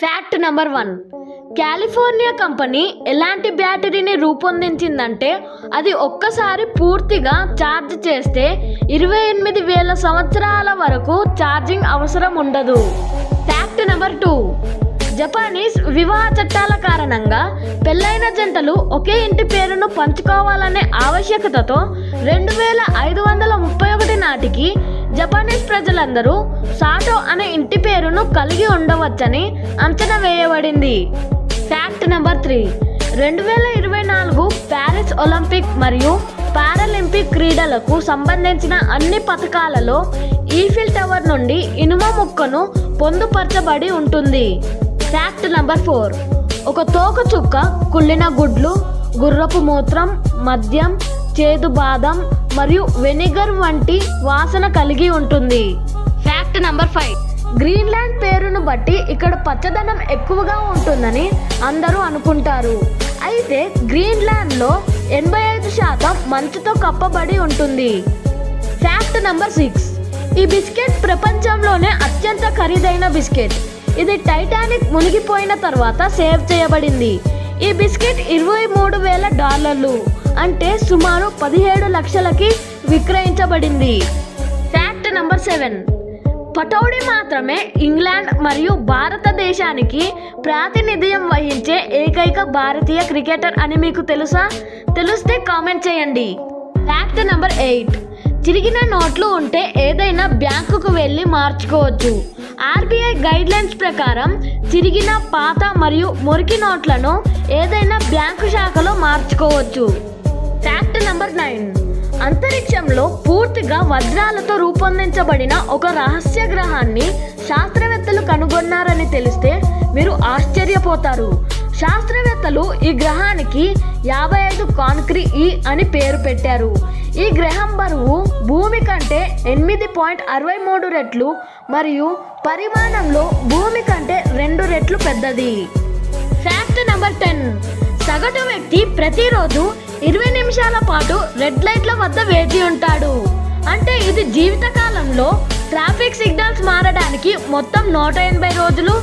Fact number 1. California company ఎలాంటి బ్యాటరీని రూపొందించిందంటే అది ఒక్కసారి పూర్తిగా ఛార్జ్ చేస్తే 28,000 సంవత్సరాల వరకు ఛార్జింగ్ అవసరం ఉండదు. Fact number 2. జపానీస్ వివాహ చట్టాల కారణంగా పెళ్ళైన జంటలు ఒకే ఇంటి పేరును పంచుకోవాలనే ఆవశ్యకతతో 2531 నాటికి జపానీస్ ప్రజలందరూ సాటో అనే ఇంటి పేరును కలిగి ఉండవచ్చని అంచనా వేయబడింది. Fact number 3. 2024 ప్యారిస్ ఒలింపిక్ మరియు పారాలింపిక్ క్రీడలకు సంబంధించిన అన్ని పథకాలలో ఈఫిల్ టవర్ నుండి ఇనుమ ముక్కను పొందుపరచబడి ఉంటుంది. Fact number 4. ఒక తోకచుక్క కుళ్ళిన గుడ్లు, గుర్రపు మూత్రం, మద్యం, చేదు బాదం మరియు వెనిగర్ వంటి వాసన కలిగి ఉంటుంది. Fact number 5. గ్రీన్లాండ్ పేరును బట్టి ఇక్కడ పచ్చదనం ఎక్కువగా ఉంటుందని అందరూ అనుకుంటారు. అయితే గ్రీన్లాండ్లో 85% మంచుతో కప్పబడి ఉంటుంది. Fact number 6. ఈ బిస్కెట్ ప్రపంచంలోనే అత్యంత ఖరీదైన బిస్కెట్. ఇది టైటానిక్ మునిగిపోయిన తర్వాత సేవ్ చేయబడింది. ఈ బిస్కెట్ $23,000 అంటే సుమారు 17 లక్షలకి విక్రయించబడింది. Fact number 7. పటౌడీ మాత్రమే ఇంగ్లాండ్ మరియు భారతదేశానికి ప్రాతినిధ్యం వహించే ఏకైక భారతీయ క్రికెటర్ అని మీకు తెలుసా? తెలిస్తే కామెంట్ చేయండి. Fact number 8. చిరిగిన నోట్లు ఉంటే ఏదైనా బ్యాంకుకు వెళ్ళి మార్చుకోవచ్చు. ఆర్బీఐ గైడ్లైన్స్ ప్రకారం చిరిగిన, పాత మరియు మురికి నోట్లను ఏదైనా బ్యాంకు శాఖలో మార్చుకోవచ్చు. Fact number 9. అంతరిక్షంలో పూర్తిగా వజ్రాలతో రూపొందించబడిన ఒక రహస్య గ్రహాన్ని శాస్త్రవేత్తలు కనుగొన్నారని తెలిస్తే మీరు ఆశ్చర్యపోతారు. శాస్త్రవేత్తలు ఈ గ్రహానికి 55 కాంక్రీ E అని పేరు పెట్టారు. ఈ గ్రహం బరువు భూమి కంటే 8.63 రెట్లు మరియు పరిమాణంలో భూమి కంటే 2 రెట్లు పెద్దది. Fact number 10. సగటు వ్యక్తి ప్రతిరోజు 20 నిమిషాల పాటు రెడ్ లైట్ల వద్ద వేచి ఉంటాడు. అంటే ఇది జీవితకాలంలో ట్రాఫిక్ సిగ్నల్స్ మారడానికి మొత్తం 180 రోజులు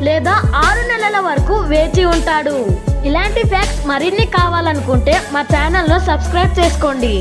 లేదా 6 నెలల వరకు వేచి ఉంటాడు. ఇలాంటి ఫ్యాక్ట్స్ మరిన్ని కావాలనుకుంటే మా ఛానల్ను సబ్స్క్రైబ్ చేసుకోండి.